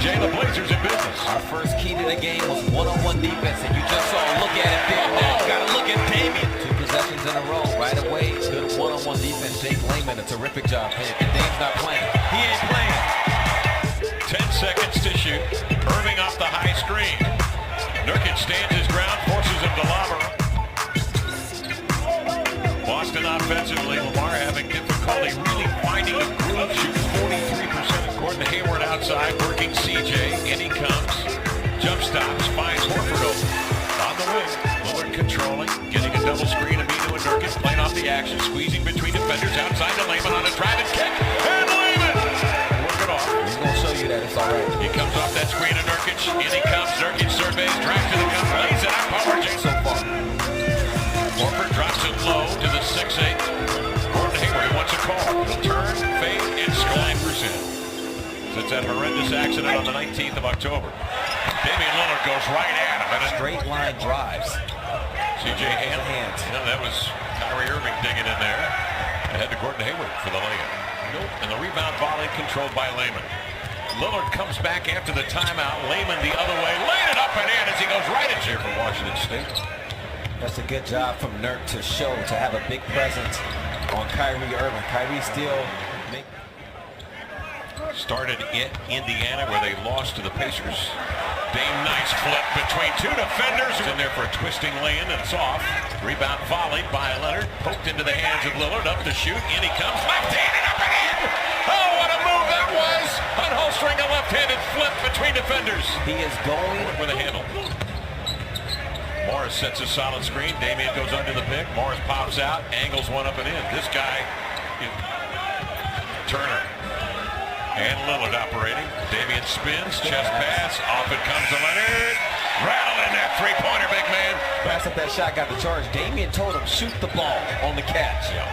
Jay, the Blazers in business. Our first key to the game was one-on-one defense, and you just saw, look at it there. Now you got to look at Damian. 2 possessions in a row, right away. Good one-on-one defense. Jake Layman, a terrific job. Hey, Dame's not playing. He ain't playing. 10 seconds to shoot. Irving off the high screen. Nurkic stands his ground, forces him to lob her. Boston offensively, Lamar having difficulty really finding a groove. Shoots 43%. Gordon Hayward outside, working CJ. In he comes. Jump stops, finds Horford open. On the wing. Lillard controlling, getting a double screen. Aminu and Nurkic playing off the action, squeezing between defenders outside to Layman on a driving kick. And Layman! Work it off. He's going to show you that it's all right. He comes off that screen to Nurkic. In he comes. Nurkic surveys, drives to the gun, lays it out. Power J so far. Horford drops it low to the 6'8". Gordon Hayward wants a call. He'll turn, fade, and score 9%. Since that horrendous accident on the 19th of October. Damian Lillard goes right at him. And Straight line drives. CJ hands. Yeah, that was Kyrie Irving digging in there. Ahead to Gordon Hayward for the layup. Nope. And the rebound volley controlled by Layman. Lillard comes back after the timeout. Layman the other way. Laid it up and in as he goes right at you for Washington State. That's a good job from Nurk to show, to have a big presence on Kyrie Irving. Kyrie still started in Indiana where they lost to the Pacers. Dame, nice flip between 2 defenders. In there for a twisting lane and it's off. Rebound volleyed by Leonard. Poked into the hands of Lillard. Up to shoot. In he comes. Left-handed up and in. Oh, what a move that was. Unholstering a left-handed flip between defenders. He is going with a handle. Morris sets a solid screen. Damian goes under the pick. Morris pops out. Angles one up and in. This guy, Turner. And Lillard operating. Damian spins, chest pass. Off it comes to Leonard. Rattled in that three-pointer, big man. Pass up that shot, got the charge. Damian told him, shoot the ball on the catch. Yeah.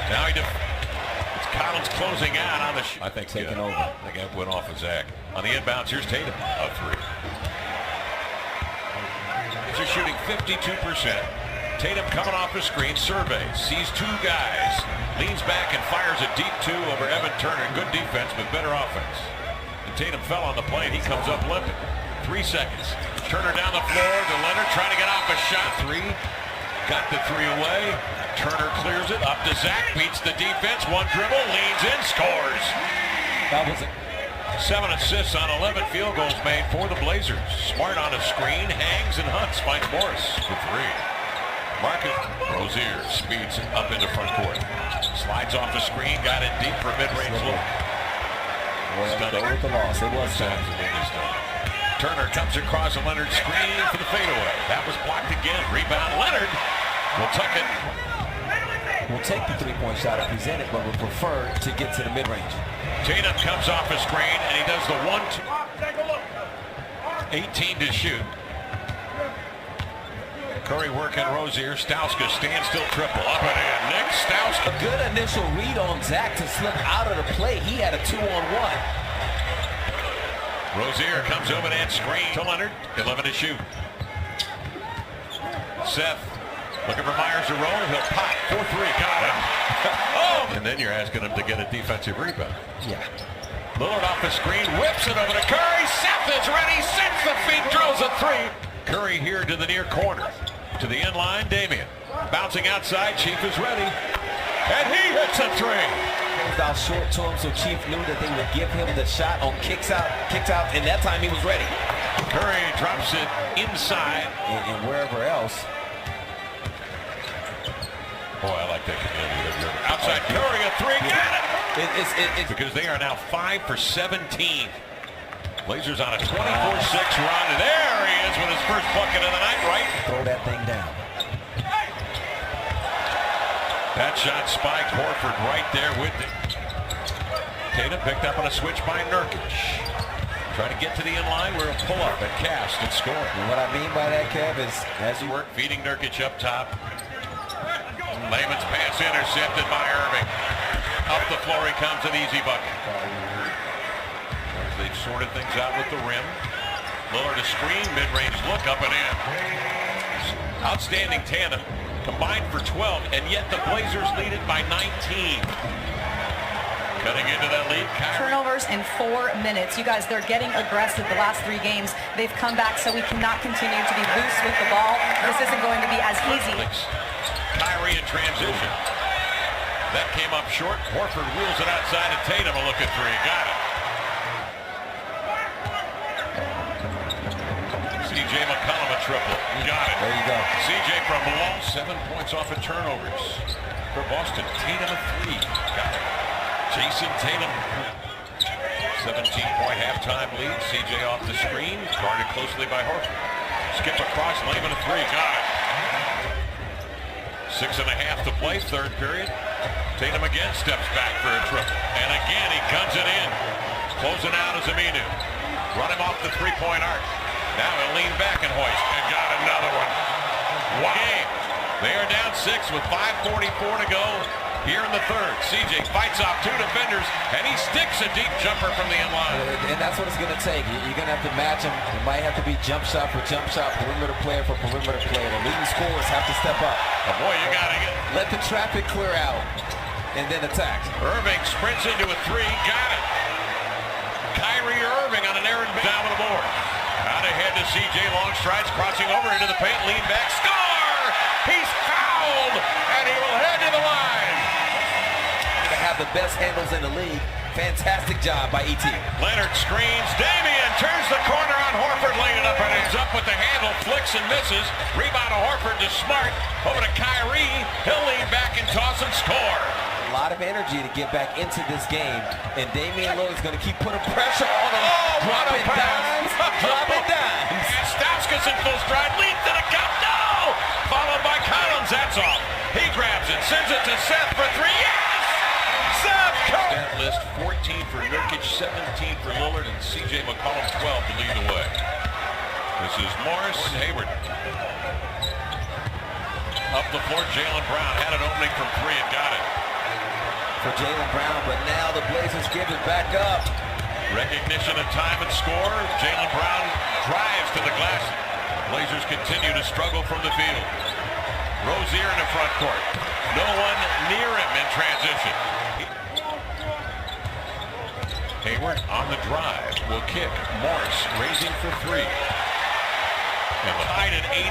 Now it's Collins closing out on the shoot. I think taking over. I think that went off of Zach. On the inbounds, here's Tatum. A 3. He's shooting 52%. Tatum coming off the screen, surveys, sees 2 guys, leans back and fires a deep 2 over Evan Turner. Good defense, but better offense. And Tatum fell on the play, and he comes up limping. 3 seconds. Turner down the floor to Leonard, trying to get off a shot. 3. Got the 3 away. Turner clears it, up to Zach, beats the defense. 1 dribble, leans in, scores. That was it. 7 assists on 11 field goals made for the Blazers. Smart on a screen, hangs and hunts, finds Morris for 3. Marcus Rozier speeds up into front court. Slides off the screen, got it deep for mid-range look. Well, with the loss, it was Turner comes across a Leonard screen for the fadeaway. That was blocked again. Rebound. Leonard will tuck it. We'll take the 3-point shot if he's in it, but we'll prefer to get to the mid-range. Tatum comes off a screen, and he does the 1-2. 18 to shoot. Curry working Rozier. Stauska standstill triple. Up and in. Nick Stauska. A good initial read on Zach to slip out of the play. He had a 2-on-1. Rozier comes over and screen to Leonard. 11 to shoot. Seth looking for Myers to roll. He'll pop. 4-3. Got him. Oh! And then you're asking him to get a defensive rebound. Yeah. Lillard off the screen. Whips it over to Curry. Seth is ready. Sets the feet. Drills a 3. Curry here to the near corner. To the end line, Damian. Bouncing outside, Chief is ready. And he hits a 3. Goes out short to him, so Chief knew that they would give him the shot on kicks out, and that time he was ready. Curry drops it inside. And wherever else. Boy, I like that community. Outside Curry, a 3. Got it! Because they are now 5 for 17. Blazers on a 24-6 run. And there he is with his first bucket of the night, right? Throw that thing down. That shot spiked. Horford right there with it. Tatum picked up on a switch by Nurkic. Trying to get to the inline where he'll pull up and cast and score. And what I mean by that, Kev, is as you work, feeding Nurkic up top. Layman's pass intercepted by Irving. Up the floor he comes, an easy bucket. They've sorted things out with the rim. Lillard a screen, mid-range look, up and in. Outstanding tandem. Combined for 12, and yet the Blazers lead it by 19. Cutting into that lead. Kyrie. Turnovers in 4 minutes. You guys, they're getting aggressive the last 3 games. They've come back, so we cannot continue to be loose with the ball. This isn't going to be as easy. Kyrie in transition. That came up short. Horford wheels it outside, and Tatum a look at 3. Got it. C.J. McCollum a triple. Got it. There you go. C.J. from long. 7 points off of turnovers. For Boston, Tatum a 3. Got it. Jason Tatum. 17-point halftime lead. C.J. off the screen. Guarded closely by Horford. Skip across. Layman a 3. Got it. 6.5 to play. 3rd period. Tatum again steps back for a triple. And again, he guns it in. Closing out is Aminu. Run him off the 3-point arc. Now he'll lean back and hoist. And got another one. Wow. Game. They are down 6 with 5:44 to go here in the 3rd. CJ fights off 2 defenders, and he sticks a deep jumper from the end line. And that's what it's going to take. You're going to have to match him. It might have to be jump shot for jump shot, perimeter player for perimeter player. The leading scorers have to step up. Oh boy, you got to get. Let the traffic clear out, and then attack. Irving sprints into a 3. Got it. Kyrie Irving on an errand down the board. Out ahead to CJ, long strides, crossing over into the paint, lean back, score! He's fouled, and he will head to the line. To have the best handles in the league. Fantastic job by E.T. Leonard screens, Damian turns the corner on Horford, laying it up, and ends up with the handle, flicks and misses. Rebound to Horford to Smart, over to Kyrie, he'll lean back and toss and score. A lot of energy to get back into this game, and Damian Lillard's going to keep putting pressure on him. Dropping dimes, dropping dimes. Stauskas in full stride, leads to the cup, no! Followed by Collins, that's off. He grabs it, sends it to Seth for 3, yes! Seth Curry! That list, 14 for Nurkic, 17 for Lillard, and C.J. McCollum, 12 to lead the way. This is Morris and Hayward. Up the floor, Jaylen Brown had an opening from 3 and got it. For Jaylen Brown, but now the Blazers give it back up. Recognition of time and score. Jaylen Brown drives to the glass. Blazers continue to struggle from the field. Rozier in the front court. No one near him in transition. Hayward on the drive will kick. Morris raising for 3. And tied at 86.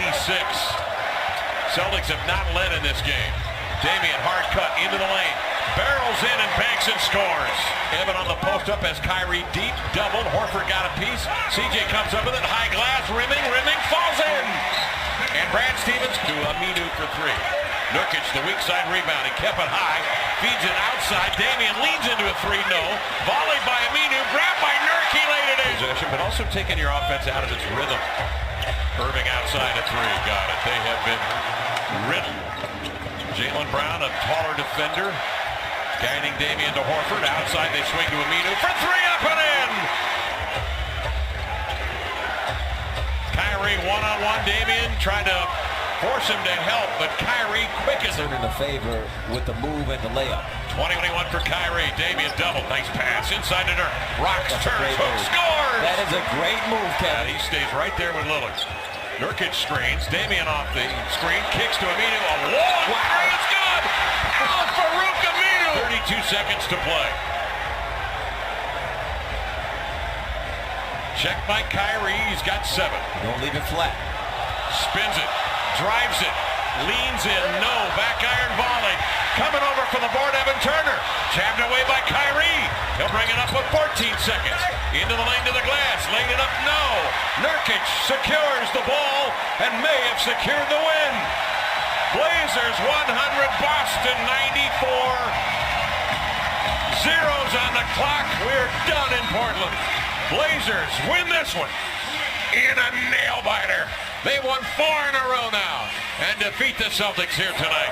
Celtics have not led in this game. Damian hard cut into the lane. Barrels in and banks and scores. Evan on the post up as Kyrie deep doubled. Horford got a piece. CJ comes up with it. High glass. Rimming falls in. And Brad Stevens to Aminu for 3. Nurkic, the weak side rebound. He kept it high. Feeds it outside. Damian leans into a 3. No. Volleyed by Aminu. Grabbed by Nurk. He laid it in. Possession, but also taking your offense out of its rhythm. Irving outside a 3. Got it. They have been riddled. Jaylen Brown, a taller defender. Guiding Damian to Horford. Outside they swing to Aminu for 3, up and in! Kyrie one-on-one. Damian trying to force him to help, but Kyrie quick as in the favor with the move and the layup. 20-21 for Kyrie. Damian double. Nice pass inside to Nurk. Rocks, turns, hook, scores! That is a great move, Kevin. He stays right there with Lillard. Nurkic screens. Damian off the screen. Kicks to Aminu. A long three. It's good! Out for Farouk Aminu! 32 seconds to play. Check by Kyrie. He's got 7. Don't leave it flat. Spins it. Drives it. Leans in. No. Back iron volley. Coming over for the board, Evan Turner. Jabbed away by Kyrie. He'll bring it up with 14 seconds. Into the lane to the glass. Laying it up. No. Nurkic secures the ball and may have secured the win. Blazers 100, Boston 94. Zeros on the clock. We're done in Portland. Blazers win this one in a nail-biter. They won 4 in a row now and defeat the Celtics here tonight.